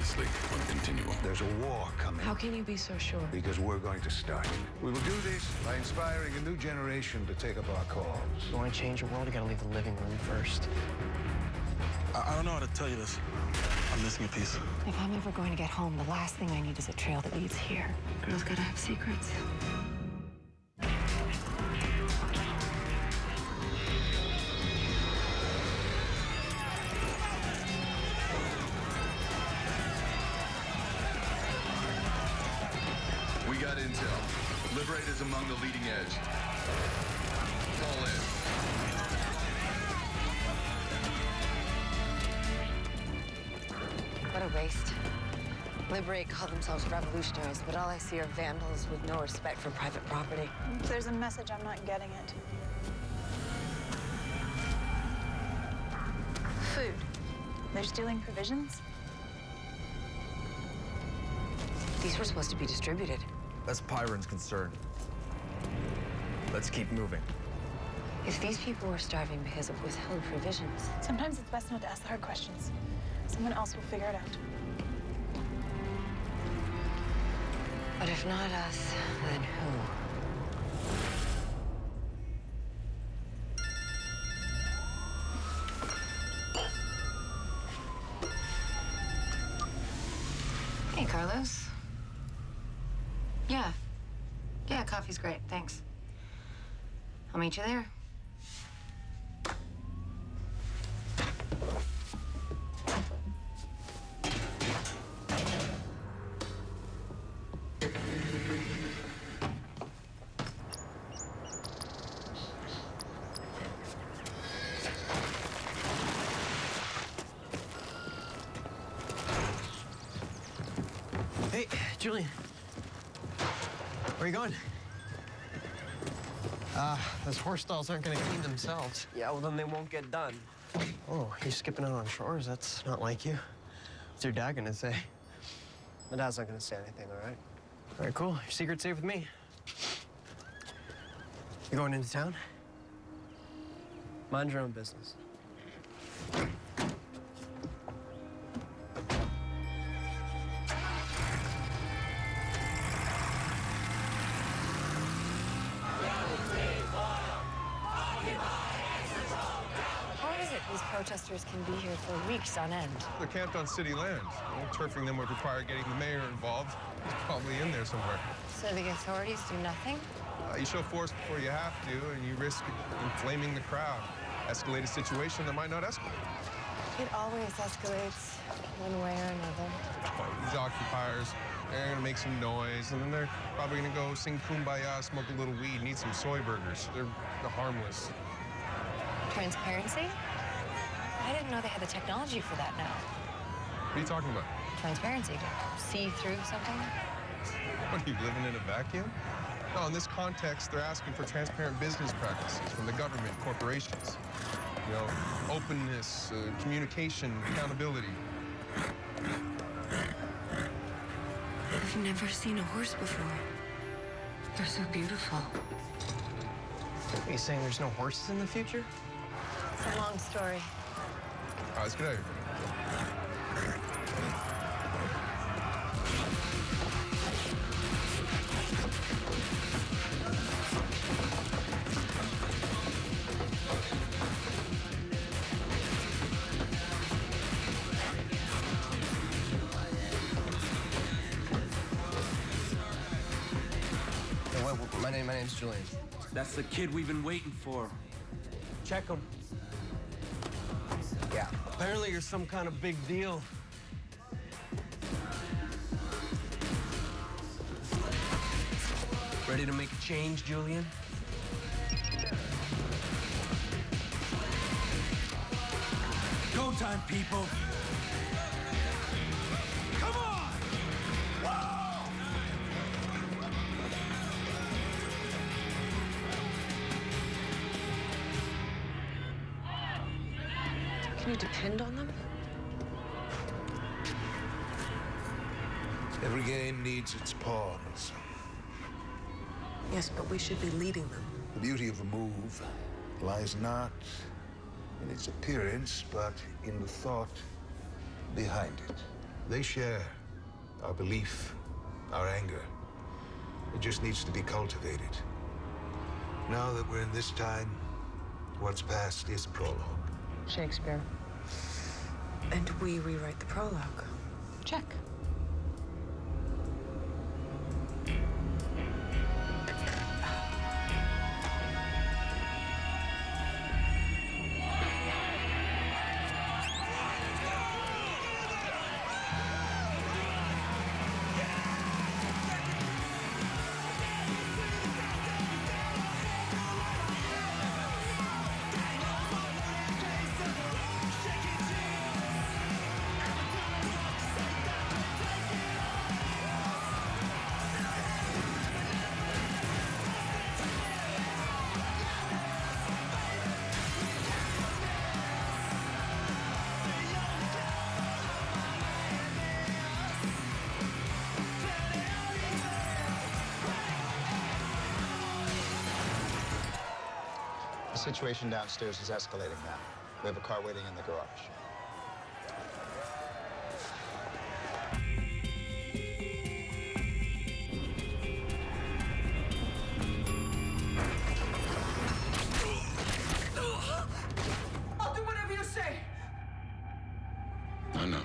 previously on Continuum. There's a war coming. How can you be so sure? Because we're going to start it. We will do this by inspiring a new generation to take up our cause. If you want to change the world, you gotta leave the living room first. I don't know how to tell you this. I'm missing a piece. If I'm ever going to get home, the last thing I need is a trail that leads here. Girls gotta have secrets. We got intel. Liberators among the leading edge. Fall in. What a waste. Liberate call themselves revolutionaries, but all I see are vandals with no respect for private property. There's a message, I'm not getting it. Food. They're stealing provisions? These were supposed to be distributed. That's Pyron's concern. Let's keep moving. If these people were starving because of withheld provisions, Sometimes it's best not to ask the hard questions. Someone else will figure it out. but if not us, then who? Hey, Carlos. Yeah, coffee's great, thanks. I'll meet you there. Hey, Julian. Where are you going? Those horse stalls aren't gonna clean themselves. Yeah, well, then they won't get done. Oh, you're skipping out on chores? That's not like you. What's your dad gonna say? My dad's not gonna say anything, all right? All right, cool. Your secret's safe with me. You going into town? Mind your own business. How is it these protesters can be here for weeks on end? They're camped on city lands. You know, turfing them would require getting the mayor involved. He's probably in there somewhere. So the authorities do nothing? You show force before you have to, and you risk inflaming the crowd. Escalate a situation that might not escalate. It always escalates one way or another. These occupiers, they're gonna make some noise, and then they're probably gonna go sing Kumbaya, smoke a little weed, and eat some soy burgers. They're harmless. Transparency? I didn't know they had the technology for that now. What are you talking about? Transparency, to see through something? What, are you living in a vacuum? No, in this context, they're asking for transparent business practices from the government, corporations. You know, openness, communication, accountability. I've never seen a horse before. They're so beautiful. Are you saying there's no horses in the future? It's a long story. All right, let's get out of here. My name's Julian. That's the kid we've been waiting for. Check him. Yeah. Apparently you're some kind of big deal. Ready to make a change, Julian? Go time, people! Come on! Can you depend on them? Every game needs its pawns. Yes, but we should be leading them. The beauty of a move lies not in its appearance, but in the thought behind it. They share our belief, our anger. It just needs to be cultivated. Now that we're in this time, what's past is prologue. Shakespeare. And we rewrite the prologue. Check. The situation downstairs is escalating now. We have a car waiting in the garage. I'll do whatever you say. I know.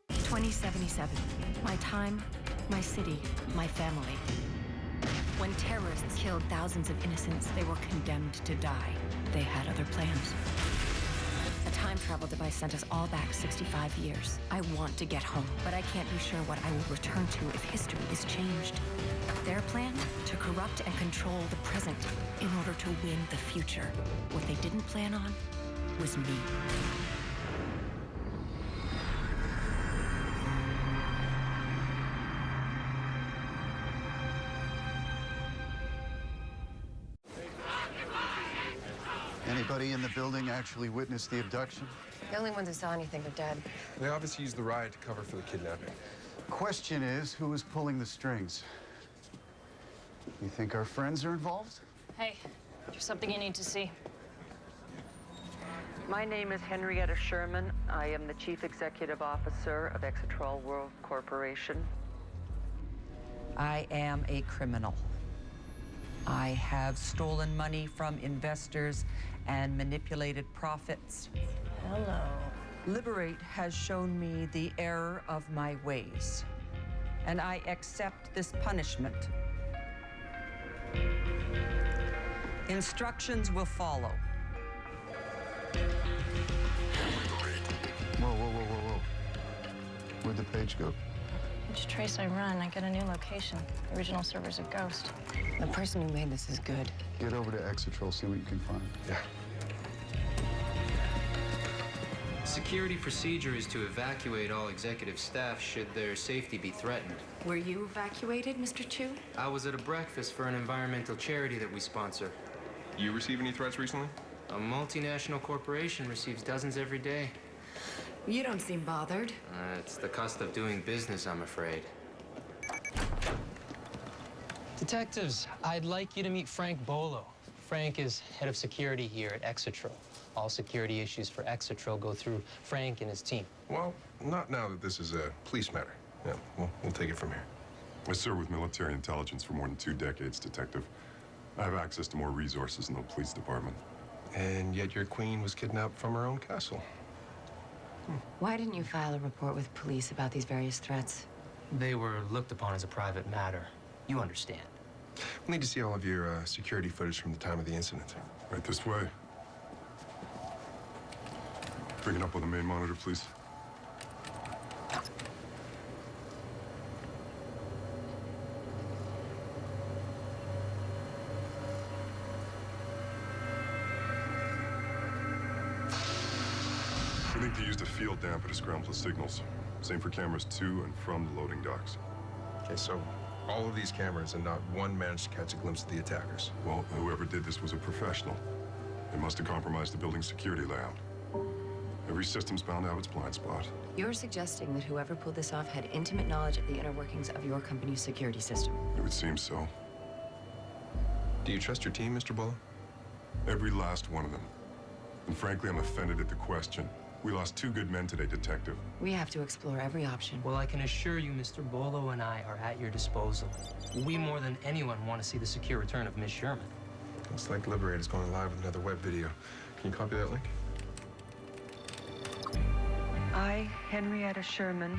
2077. My time, my city, my family. When terrorists killed thousands of innocents, they were condemned to die. They had other plans. A time travel device sent us all back 65 years. I want to get home, but I can't be sure what I will return to if history is changed. Their plan? To corrupt and control the present in order to win the future. What they didn't plan on was me. Anybody in the building actually witnessed the abduction? The only ones who saw anything are dead. They obviously used the riot to cover for the kidnapping. Question is, who was pulling the strings? You think our friends are involved? Hey, there's something you need to see. My name is Henrietta Sherman. I am the Chief Executive Officer of Exetrol World Corporation. I am a criminal. I have stolen money from investors and manipulated profits. Hello. Liberate has shown me the error of my ways, and I accept this punishment. Instructions will follow. Whoa, whoa, whoa, whoa, whoa. Where'd the page go? Each trace I run, I get a new location. The original server's a ghost. The person who made this is good. Get over to Exetrol, see what you can find. Yeah. Security procedure is to evacuate all executive staff should their safety be threatened. Were you evacuated, Mr. Chu? I was at a breakfast for an environmental charity that we sponsor. You receive any threats recently? A multinational corporation receives dozens every day. You don't seem bothered. It's the cost of doing business, I'm afraid. Detectives, I'd like you to meet Frank Bolo. Frank is head of security here at Exetrol. All security issues for Exetrol go through Frank and his team. Well, not now that this is a police matter. Yeah, we'll take it from here. I served with military intelligence for more than 2 decades, Detective. I have access to more resources than the police department. And yet your queen was kidnapped from her own castle. Why didn't you file a report with police about these various threats? They were looked upon as a private matter. You understand. We'll need to see all of your security footage from the time of the incident. Right this way. Bring it up on the main monitor, please. We think they used a field damper to scramble the signals. Same for cameras to and from the loading docks. Okay, so all of these cameras and not one managed to catch a glimpse of the attackers. Well, whoever did this was a professional. They must have compromised the building's security layout. Every system's bound to have its blind spot. You're suggesting that whoever pulled this off had intimate knowledge of the inner workings of your company's security system. It would seem so. Do you trust your team, Mr. Bolo? Every last one of them. And frankly, I'm offended at the question. We lost 2 good men today, Detective. We have to explore every option. Well, I can assure you, Mr. Bolo and I are at your disposal. We, more than anyone, want to see the secure return of Miss Sherman. Looks like Liberate is going live with another web video. Can you copy that link? I, Henrietta Sherman,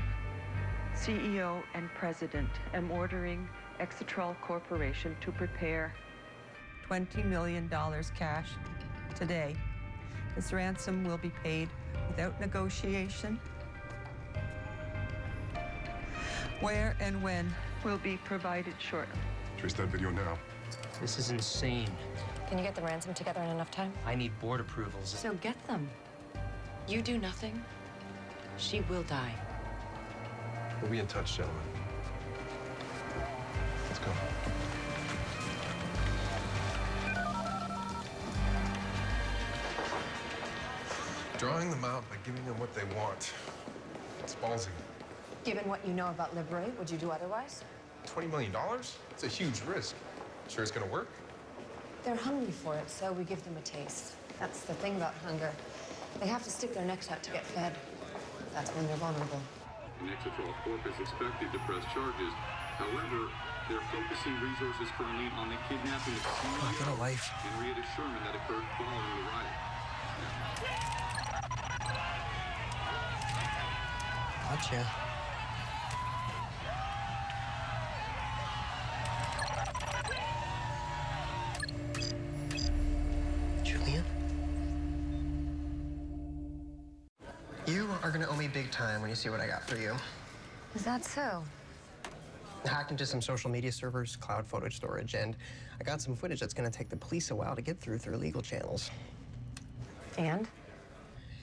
CEO and President, am ordering Exetrol Corporation to prepare $20 million cash today. This ransom will be paid without negotiation. Where and when will be provided shortly. Trace that video now. This is insane. Can you get the ransom together in enough time? I need board approvals. So get them. You do nothing, she will die. We'll be in touch, gentlemen. Let's go. Drawing them out by giving them what they want. It's ballsy. Given what you know about Liberate, would you do otherwise? $20 million? It's a huge risk. Sure it's gonna work? They're hungry for it, so we give them a taste. That's the thing about hunger. They have to stick their necks out to get fed. That's when they're vulnerable. Exetrol Corp is expected to press charges. However, they're focusing resources currently on the kidnapping of CEO Henrietta Sherman that occurred following the riot. Gotcha. Julian? You are gonna owe me big time when you see what I got for you. Is that so? I hacked into some social media servers, cloud footage storage, and I got some footage that's gonna take the police a while to get through legal channels. And?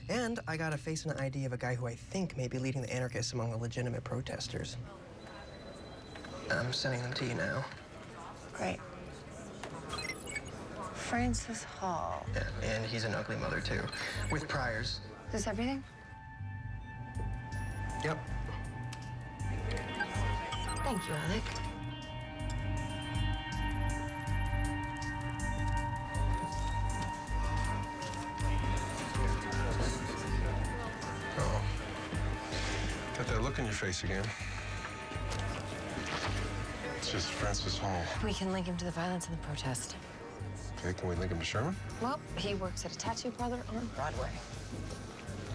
And I got a face and an ID of a guy who I think may be leading the anarchists among the legitimate protesters. I'm sending them to you now. Great. Francis Hall. Yeah, and he's an ugly mother, too. With priors. Is this everything? Yep. Thank you, Alec. Uh-oh. Got that look in your face again. It's just Francis Hall. We can link him to the violence and the protest. Okay, can we link him to Sherman? Well, he works at a tattoo parlor on Broadway.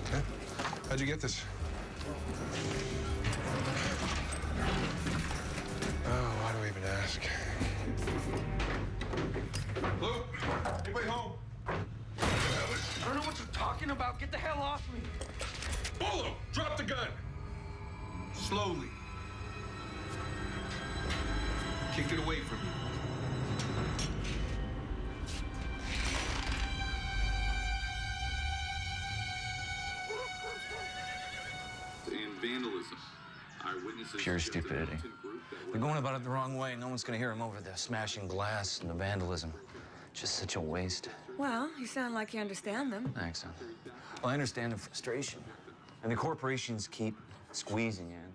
Okay. How'd you get this? Oh, why do we even ask? Luke, anybody home? I don't know what you're talking about. Get the hell off me. Bolo, drop the gun. Slowly. Kick it away from you. And vandalism. Eyewitnesses. Pure stupidity. They're going about it the wrong way. No one's gonna hear them over the smashing glass and the vandalism. Just such a waste. Well, you sound like you understand them. Thanks, son. Well, I understand the frustration. And the corporations keep squeezing, Ann.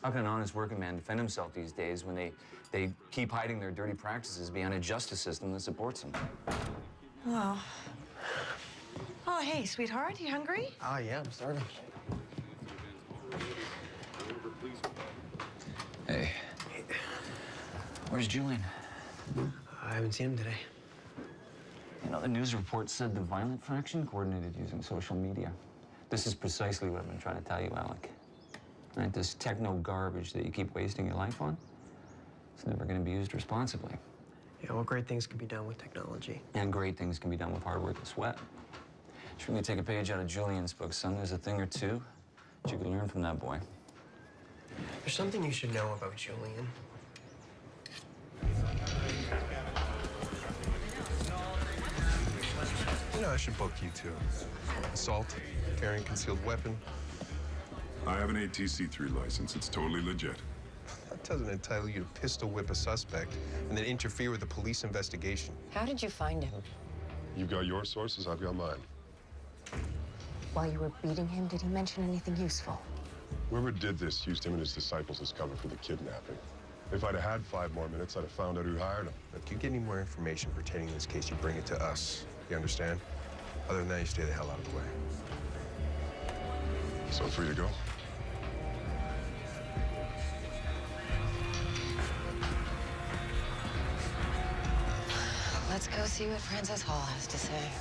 How can an honest working man defend himself these days when they keep hiding their dirty practices behind a justice system that supports them? Well. Oh, hey, sweetheart, you hungry? Oh, yeah, I'm starving. Hey. Where's Julian? I haven't seen him today. You know, the news report said the violent faction coordinated using social media. This is precisely what I've been trying to tell you, Alec. Right? This techno garbage that you keep wasting your life on, it's never going to be used responsibly. Yeah, well, great things can be done with technology. And great things can be done with hard work and sweat. Should we take a page out of Julian's book, son? There's a thing or two that you could learn from that boy. There's something you should know about Julian. You know, I should book you too. Assault, carrying concealed weapon. I have an ATC3 license. It's totally legit. That doesn't entitle you to pistol whip a suspect and then interfere with the police investigation. How did you find him? You've got your sources, I've got mine. While you were beating him, did he mention anything useful? Whoever did this used him and his disciples as cover for the kidnapping. If I'd have had 5 more minutes, I'd have found out who hired him. If you get any more information pertaining to this case, you bring it to us. You understand? Other than that, you stay the hell out of the way. So free to go? Let's go see what Francis Hall has to say.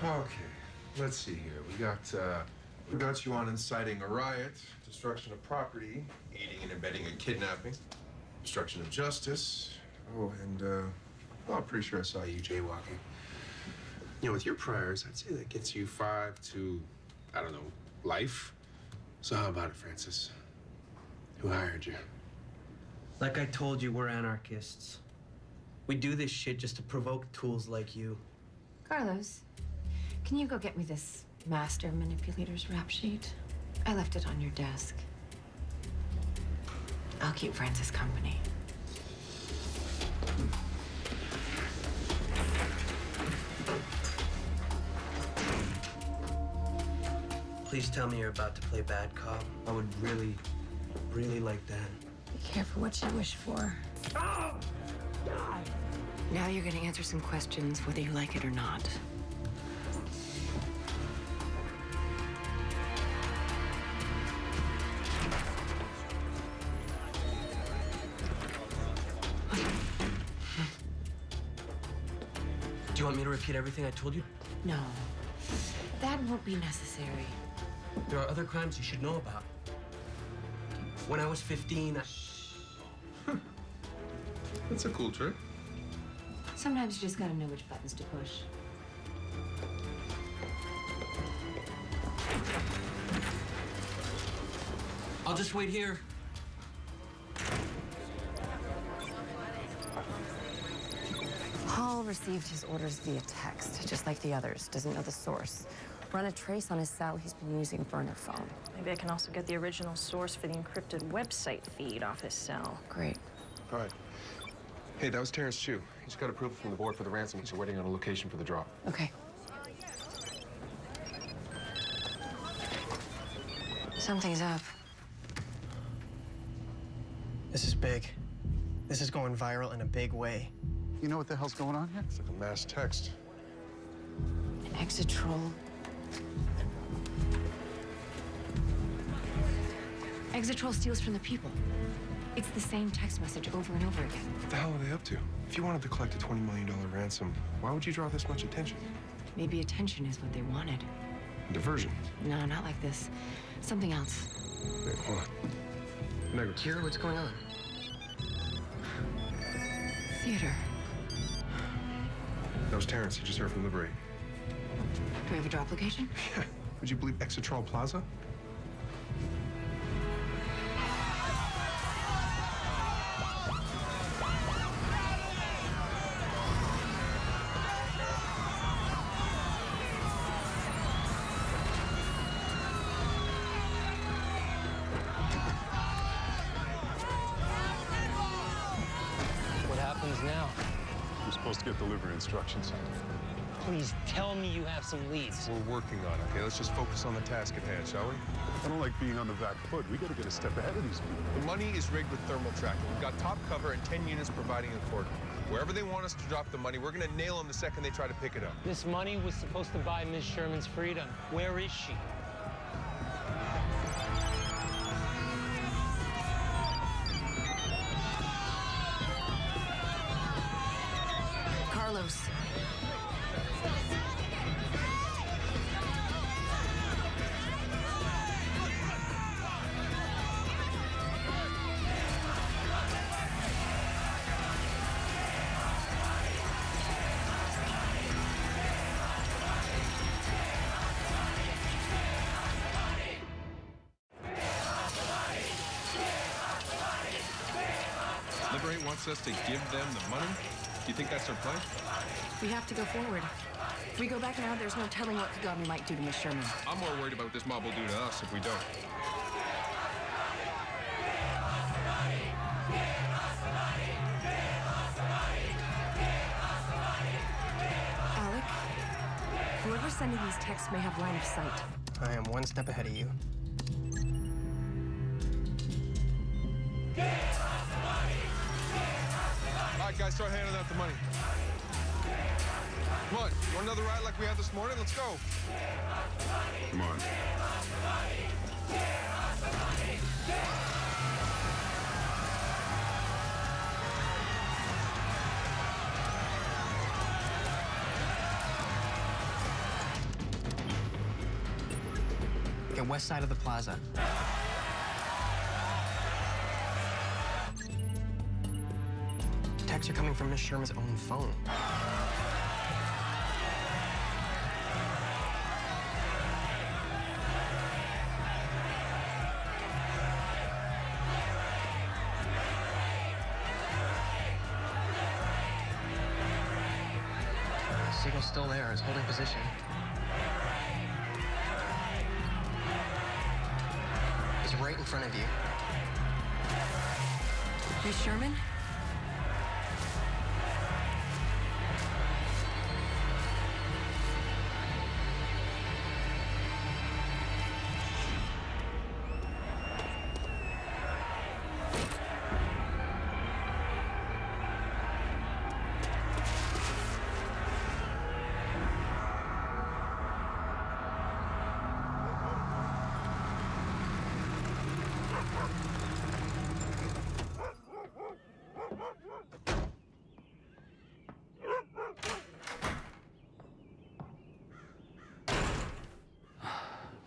Okay, let's see here. We got you on inciting a riot, destruction of property, aiding and abetting a kidnapping, obstruction of justice. Oh, and well, I'm pretty sure I saw you jaywalking. You know, with your priors, I'd say that gets you 5 to, I don't know, life. So how about it, Francis? Who hired you? Like I told you, we're anarchists. We do this shit just to provoke tools like you. Carlos, can you go get me this master manipulator's rap sheet? I left it on your desk. I'll keep Francis company. Please tell me you're about to play bad cop. I would really, really like that. Be careful what you wish for. Oh! Now you're gonna answer some questions, whether you like it or not. Do you want me to repeat everything I told you? No, that won't be necessary. There are other crimes you should know about. When I was 15, That's a cool trick. Sometimes you just gotta know which buttons to push. I'll just wait here. Hall received his orders via text, just like the others. Doesn't know the source. Run a trace on his cell. He's been using burner phone. Maybe I can also get the original source for the encrypted website feed off his cell. Great. All right. Hey, that was Terrence Chu. He just got approval from the board for the ransom, so we're waiting on a location for the drop. Okay. Something's up. This is big. This is going viral in a big way. You know what the hell's going on here? It's like a mass text. Exit troll. Exit troll steals from the people. It's the same text message over and over again. What the hell are they up to? If you wanted to collect a $20 million ransom, why would you draw this much attention? Maybe attention is what they wanted. Diversion. No, not like this. Something else. Wait, hold on. Negro. Kira, what's going on? Theater. That was Terrence. He just heard from Liberate. Do we have a drop location? Yeah. Would you believe Exetrol Plaza? What happens now? We're supposed to get delivery instructions. Please tell me you have some leads. We're working on it, okay? Let's just focus on the task at hand, shall we? I don't like being on the back foot. We gotta get a step ahead of these people. The money is rigged with thermal tracking. We've got top cover and 10 units providing a cordon. Wherever they want us to drop the money, we're gonna nail them the second they try to pick it up. This money was supposed to buy Ms. Sherman's freedom. Where is she? Carlos. Liberate wants us to give them the money? Do you think that's their plan? We have to go forward. If we go back now, there's no telling what Kagami might do to Miss Sherman. I'm more worried about what this mob will do to us if we don't. Alec, whoever's sending these texts may have line of sight. I am one step ahead of you. All right, guys, start handing out the money. Come on, you want another ride like we had this morning? Let's go. Come on. Okay, west side of the plaza. Texts are coming from Miss Sherman's own phone. Signal's still there. It's holding position. It's right in front of you. Miss Sherman?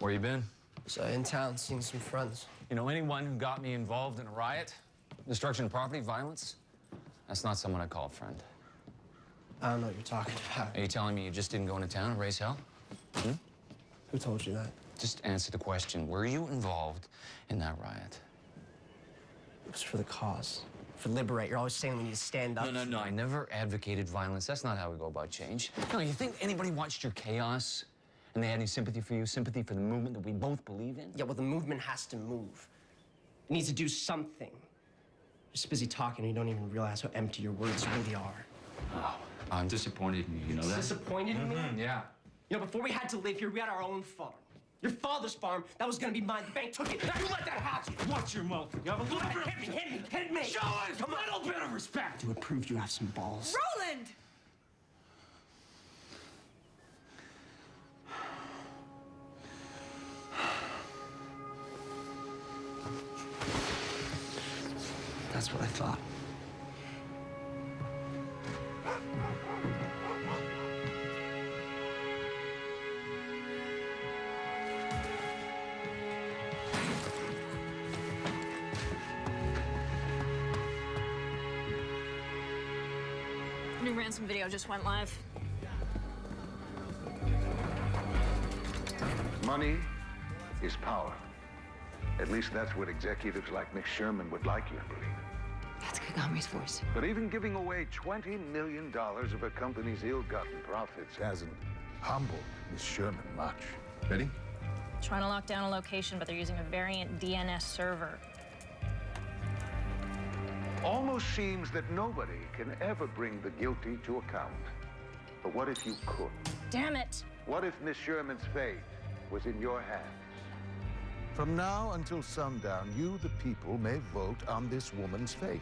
Where you been? So in town, seeing some friends. You know anyone who got me involved in a riot? Destruction of property, violence? That's not someone I call a friend. I don't know what you're talking about. Are you telling me you just didn't go into town and raise hell? Hmm? Who told you that? Just answer the question. Were you involved in that riot? It was for the cause. For Liberate. You're always saying we need to stand up. No. I never advocated violence. That's not how we go about change. No, you think anybody watched your chaos and they had any sympathy for you, sympathy for the movement that we both believe in? Yeah, well, the movement has to move. It needs to do something. You're just busy talking and you don't even realize how empty your words really are. Oh, I'm disappointed in you, you know that? Disappointed in me? Yeah. You know, before we had to live here, we had our own farm. Your father's farm, that was gonna be mine. The bank took it. You let that happen. Watch your mouth. You have a little bit. Hit me. Show us a little bit of respect. To prove you have some balls. Roland! That's what I thought. New ransom video just went live. Money is power. At least that's what executives like Miss Sherman would like you to believe. That's Kagami's voice. But even giving away $20 million of a company's ill-gotten profits hasn't humbled Miss Sherman much. Betty? Trying to lock down a location, but they're using a variant DNS server. Almost seems that nobody can ever bring the guilty to account. But what if you could? Damn it! What if Miss Sherman's fate was in your hands? From now until sundown, you, the people, may vote on this woman's fate.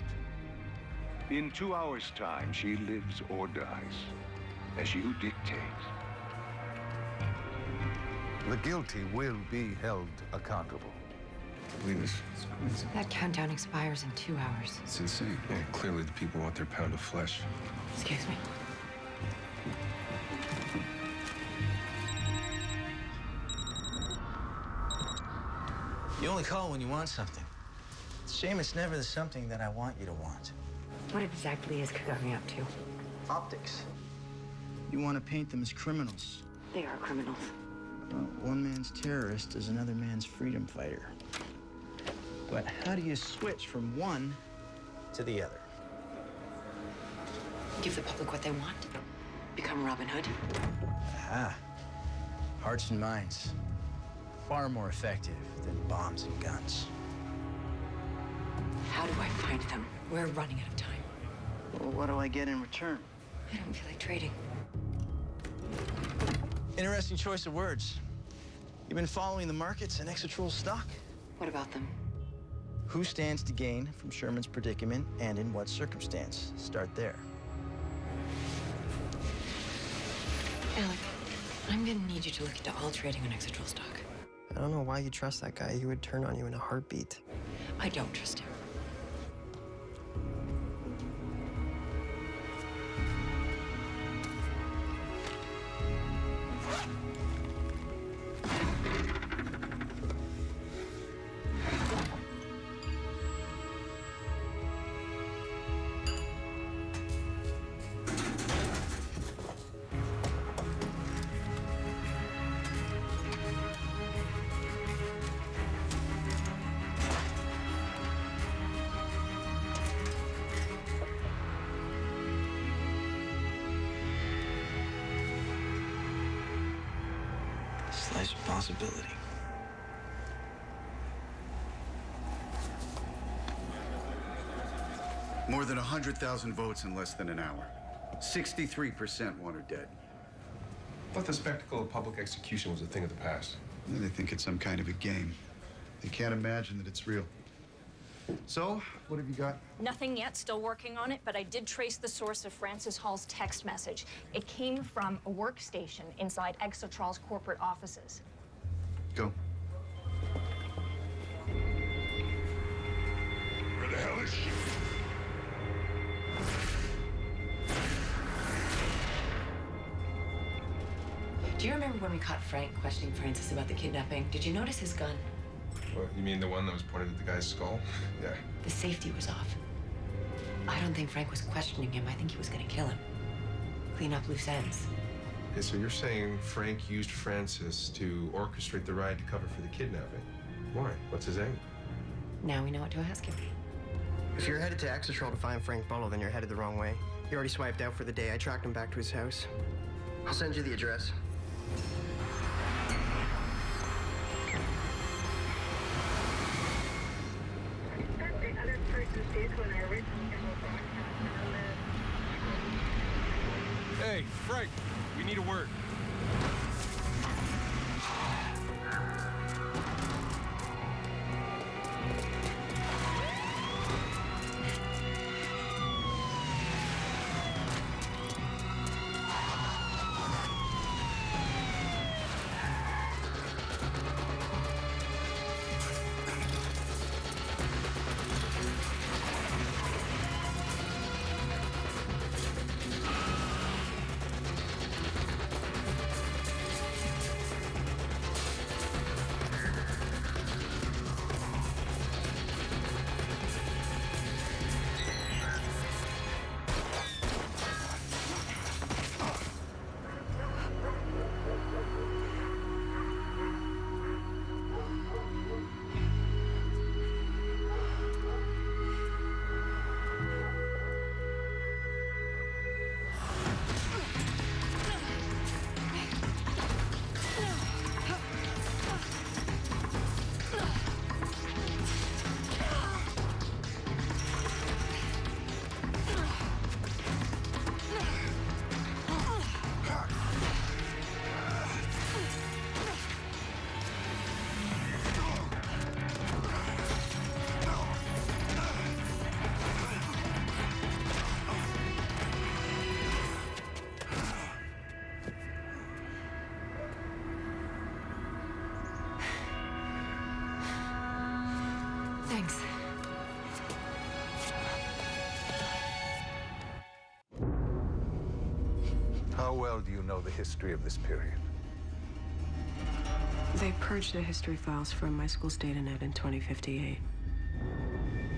In 2 hours' time, she lives or dies, as you dictate. The guilty will be held accountable. Believe this. That countdown expires in 2 hours. It's insane. Yeah, clearly the people want their pound of flesh. Excuse me. You only call when you want something. It's a shame it's never the something that I want you to want. What exactly is Kagami up to? Optics. You want to paint them as criminals. They are criminals. Well, one man's terrorist is another man's freedom fighter. But how do you switch from one to the other? Give the public what they want. Become Robin Hood. Aha. Hearts and minds. Far more effective than bombs and guns. How do I find them? We're running out of time. Well, what do I get in return? I don't feel like trading. Interesting choice of words. You've been following the markets and Exotrol stock? What about them? Who stands to gain from Sherman's predicament and in what circumstance? Start there. Alec, I'm gonna need you to look into all trading on Exotrol stock. I don't know why you trust that guy. He would turn on you in a heartbeat. I don't trust him. Slice of possibility. More than 100,000 votes in less than an hour. 63% want her dead. I thought the spectacle of public execution was a thing of the past. They think it's some kind of a game. They can't imagine that it's real. So, what have you got? Nothing yet, still working on it, but I did trace the source of Francis Hall's text message. It came from a workstation inside Exotrol's corporate offices. Go. Where the hell is she? Do you remember when we caught Frank questioning Francis about the kidnapping? Did you notice his gun? What, you mean the one that was pointed at the guy's skull? Yeah. The safety was off. I don't think Frank was questioning him. I think he was gonna kill him. Clean up loose ends. Okay, so you're saying Frank used Francis to orchestrate the ride to cover for the kidnapping? Why? What's his aim? Now we know what to ask him. If you're headed to Exotrol to find Frank Bolo, then you're headed the wrong way. He already swiped out for the day. I tracked him back to his house. I'll send you the address. Hey, Frank, we need a word. Thanks. How well do you know the history of this period? They purged the history files from my school's datanet in 2058.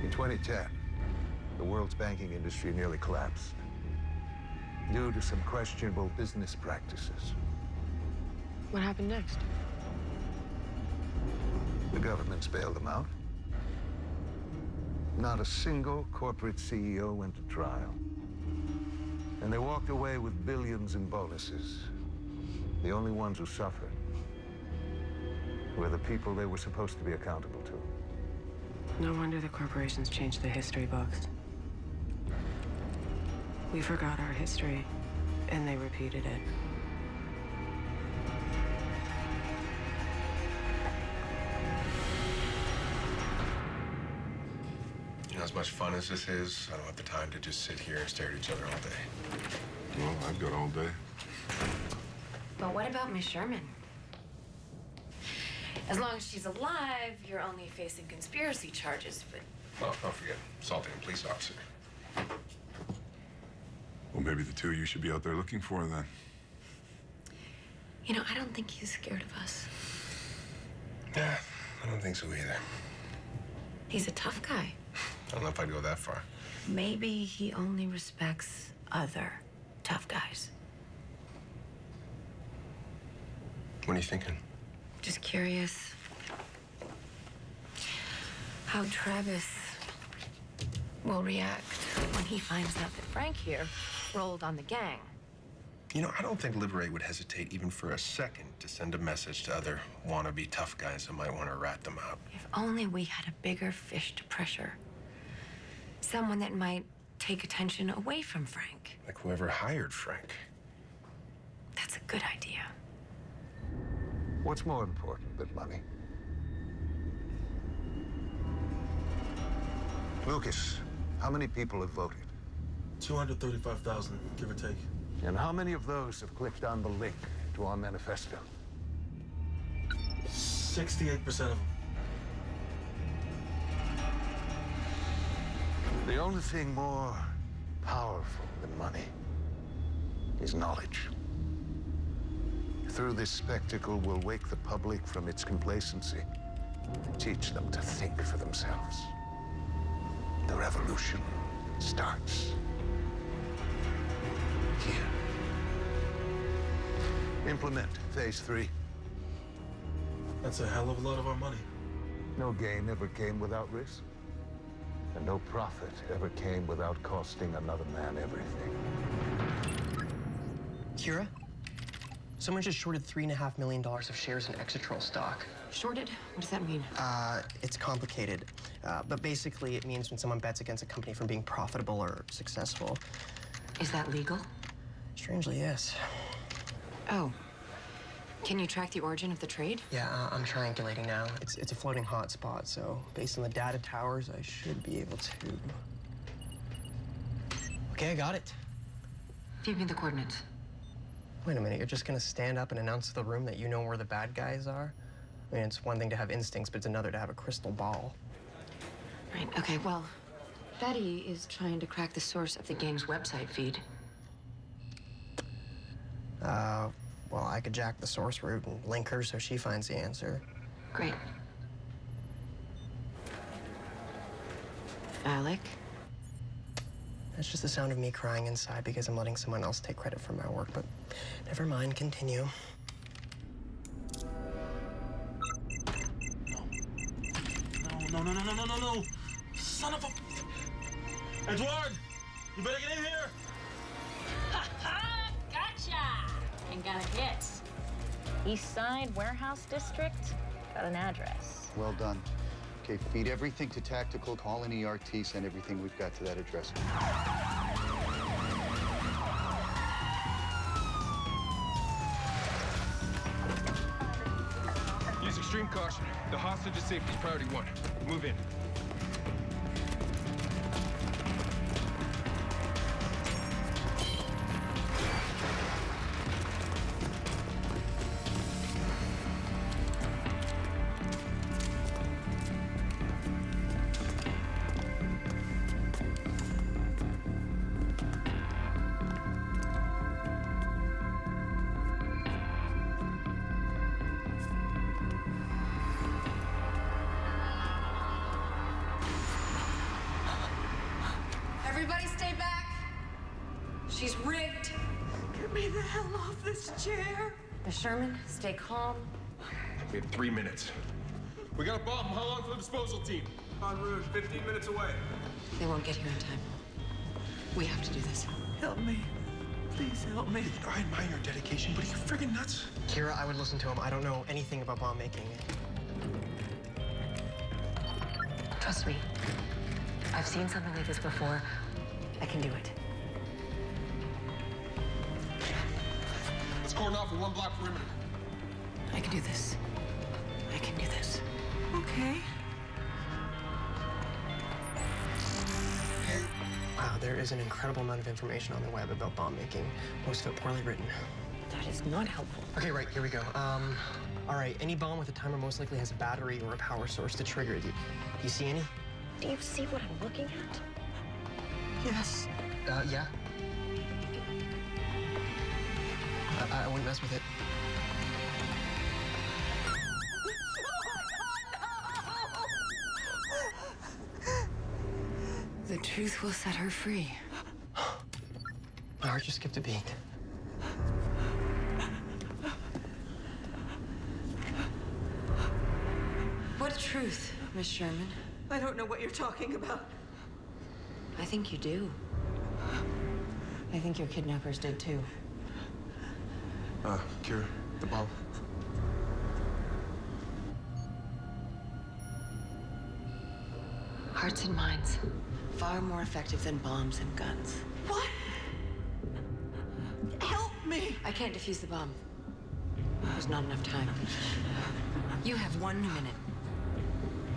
In 2010, the world's banking industry nearly collapsed due to some questionable business practices. What happened next? The governments bailed them out. Not a single corporate CEO went to trial. And they walked away with billions in bonuses. The only ones who suffered were the people they were supposed to be accountable to. No wonder the corporations changed the history books. We forgot our history, and they repeated it. You know, as much fun as this is, I don't have the time to just sit here and stare at each other all day. Well, I've got all day. But what about Miss Sherman? As long as she's alive, you're only facing conspiracy charges, but... Well, don't forget, assaulting a police officer. Well, maybe the two of you should be out there looking for her then. You know, I don't think he's scared of us. Yeah, I don't think so either. He's a tough guy. I don't know if I'd go that far. Maybe he only respects other tough guys. What are you thinking? Just curious how Travis will react when he finds out that Frank here rolled on the gang. You know, I don't think Liberate would hesitate even for a second to send a message to other wannabe tough guys that might want to rat them out. If only we had a bigger fish to pressure. Someone that might take attention away from Frank. Like whoever hired Frank. That's a good idea. What's more important than money? Lucas, how many people have voted? 235,000, give or take. And how many of those have clicked on the link to our manifesto? 68% of them. The only thing more powerful than money is knowledge. Through this spectacle, we'll wake the public from its complacency and teach them to think for themselves. The revolution starts here. Implement phase 3. That's a hell of a lot of our money. No gain ever came without risk. And no profit ever came without costing another man everything. Kira? Someone just shorted $3.5 million of shares in Exotrol stock. Shorted? What does that mean? It's complicated. But basically, it means when someone bets against a company from being profitable or successful. Is that legal? Strangely, yes. Oh. Can you track the origin of the trade? Yeah, I'm triangulating now. It's a floating hotspot, so based on the data towers, I should be able to... Okay, I got it. Give me the coordinates. Wait a minute, you're just gonna stand up and announce to the room that you know where the bad guys are? I mean, it's one thing to have instincts, but it's another to have a crystal ball. Right, okay, well, Betty is trying to crack the source of the gang's website feed. Well, I could jack the source root and link her so she finds the answer. Great. Alec? That's just the sound of me crying inside because I'm letting someone else take credit for my work, but never mind, continue. No. Son of a... Edward! You better get in here! Ha-ha! Gotcha! And got a hit. East Side Warehouse District. Got an address. Well done. Okay, feed everything to tactical, call in ERT, send everything we've got to that address. Use extreme caution. The hostage is safety is priority 1. Move in. Everybody stay back. She's rigged. Get me the hell off this chair. Miss Sherman, stay calm. We have 3 minutes. We got a bomb. How long for the disposal team? En route, 15 minutes away. They won't get here in time. We have to do this. Help me. Please help me. I admire your dedication, but are you friggin' nuts? Kira, I would listen to him. I don't know anything about bomb making. Trust me. I've seen something like this before. I can do it. Let's cordon off a 1-block perimeter. I can do this. I can do this. Okay. Wow, there is an incredible amount of information on the web about bomb making, most of it poorly written. That is not helpful. Okay, right, here we go. All right, any bomb with a timer most likely has a battery or a power source to trigger it. Do you see any? Do you see what I'm looking at? Yes. Yeah. I wouldn't mess with it. The truth will set her free. My heart just skipped a beat. What truth, Miss Sherman? I don't know what you're talking about. I think you do. I think your kidnappers did too. Kira, the bomb. Hearts and minds. Far more effective than bombs and guns. What? Help me! I can't defuse the bomb. There's not enough time. You have 1 minute.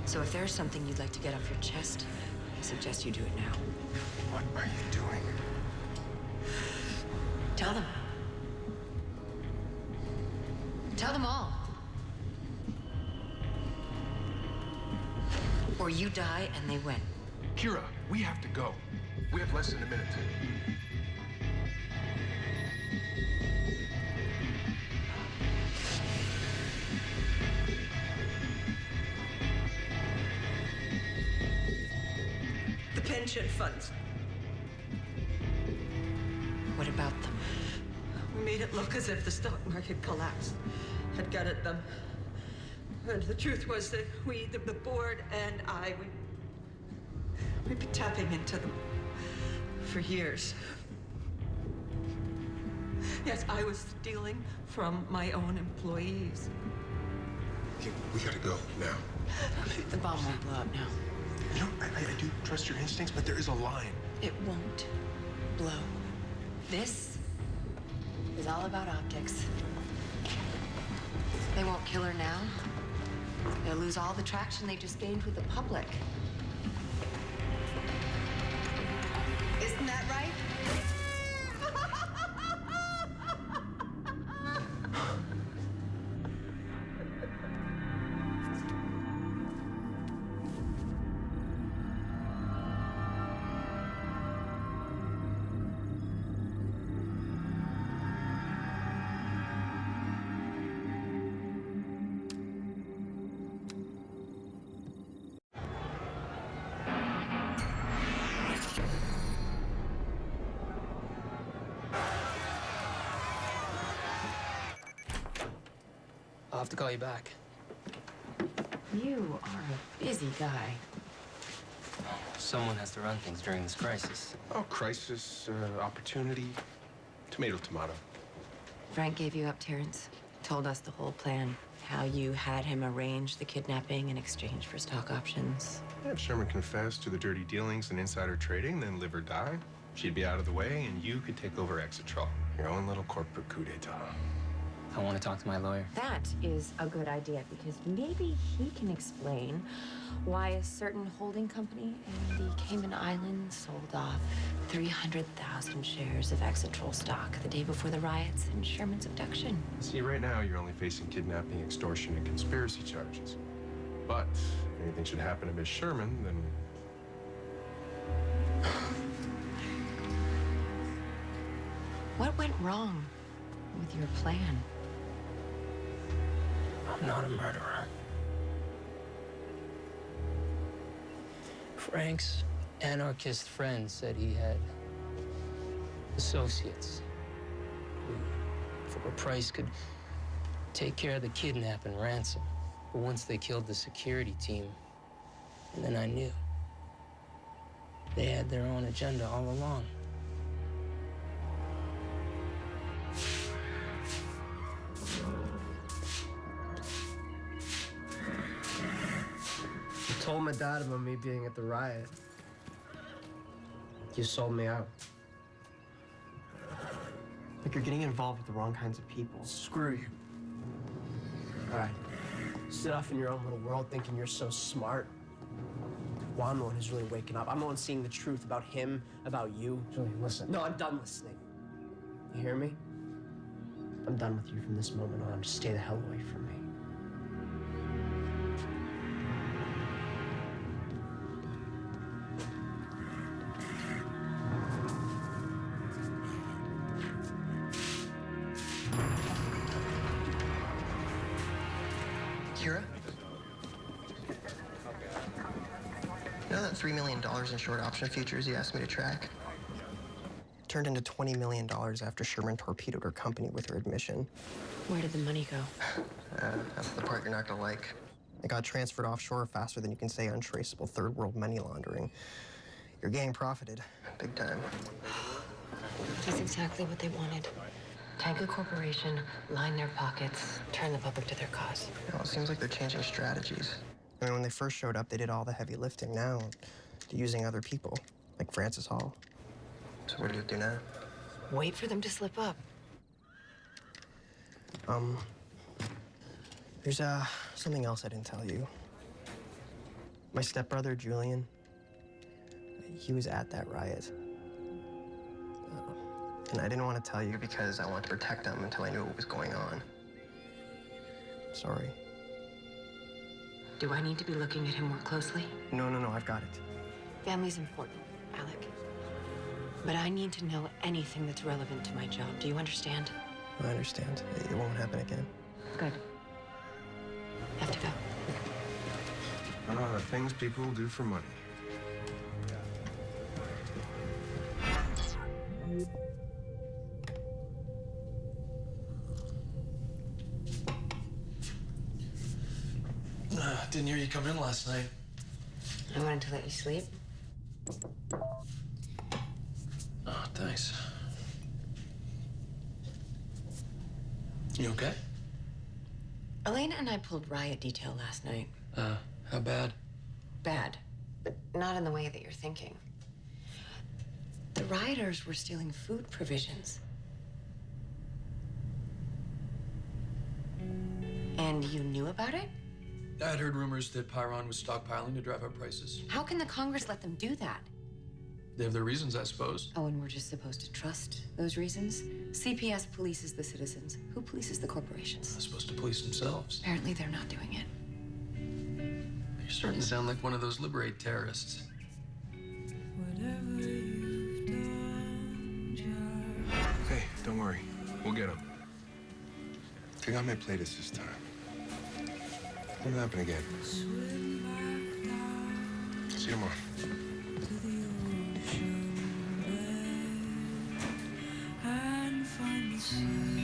So if there's something you'd like to get off your chest, I suggest you do it now. What are you doing? Tell them. Tell them all. Or you die and they win. Kira, we have to go. We have less than a minute. The pension funds. What about them? We made it look as if the stock market collapsed had gutted them. And the truth was that we, the board and I, we'd be tapping into them for years. Yes, I was stealing from my own employees. Okay, we gotta go now. The bomb won't blow up now. You know, I do trust your instincts, but there is a line. It won't blow. This is all about optics. They won't kill her now. They'll lose all the traction they just gained with the public. Isn't that right? I'll have to call you back. You are a busy guy. Someone has to run things during this crisis. Oh, crisis, opportunity, tomato, tomato. Frank gave you up, Terrence. Told us the whole plan. How you had him arrange the kidnapping in exchange for stock options. If Sherman confessed to the dirty dealings and insider trading, then live or die, she'd be out of the way and you could take over Exetrol. Your own little corporate coup d'etat. I want to talk to my lawyer. That is a good idea, because maybe he can explain why a certain holding company in the Cayman Islands sold off 300,000 shares of Exetrol stock the day before the riots and Sherman's abduction. See, right now you're only facing kidnapping, extortion, and conspiracy charges. But if anything should happen to Miss Sherman, then... What went wrong with your plan? I'm not a murderer. Frank's anarchist friend said he had associates who, for a price, could take care of the kidnap and ransom. But once they killed the security team, and then I knew. They had their own agenda all along. I told my dad about me being at the riot. You sold me out. Like, you're getting involved with the wrong kinds of people. Screw you. All right. Sit off in your own little world thinking you're so smart. Well, I'm the one who's really waking up. I'm the one seeing the truth about him, about you. Julian, listen. No, I'm done listening. You hear me? I'm done with you from this moment on. Just stay the hell away from me. Kira? You know that $3 million in short option futures you asked me to track? Turned into $20 million after Sherman torpedoed her company with her admission. Where did the money go? That's the part you're not gonna like. It got transferred offshore faster than you can say untraceable third world money laundering. Your gang profited, big time. That's exactly what they wanted. Tank a corporation, line their pockets, turn the public to their cause. Well, it seems like they're changing strategies. I mean, when they first showed up, they did all the heavy lifting. Now, they're using other people, like Francis Hall. So what do you do now? Wait for them to slip up. There's something else I didn't tell you. My stepbrother, Julian, he was at that riot. And I didn't want to tell you because I wanted to protect him until I knew what was going on. Sorry. Do I need to be looking at him more closely? No, I've got it. Family's important, Alec. But I need to know anything that's relevant to my job. Do you understand? I understand. It won't happen again. Good. Have to go. Things people do for money. Didn't hear you come in last night. I wanted to let you sleep. Oh, thanks. You okay? Elena and I pulled riot detail last night. How bad? Bad, but not in the way that you're thinking. The rioters were stealing food provisions. And you knew about it? I'd heard rumors that Pyron was stockpiling to drive up prices. How can the Congress let them do that? They have their reasons, I suppose. Oh, and we're just supposed to trust those reasons? CPS polices the citizens. Who polices the corporations? They're supposed to police themselves. Apparently they're not doing it. You're starting to sound like one of those liberate terrorists. Hey, don't worry. We'll get him. Take out my Platus this time. Won't happen again. See you tomorrow. And find the sun.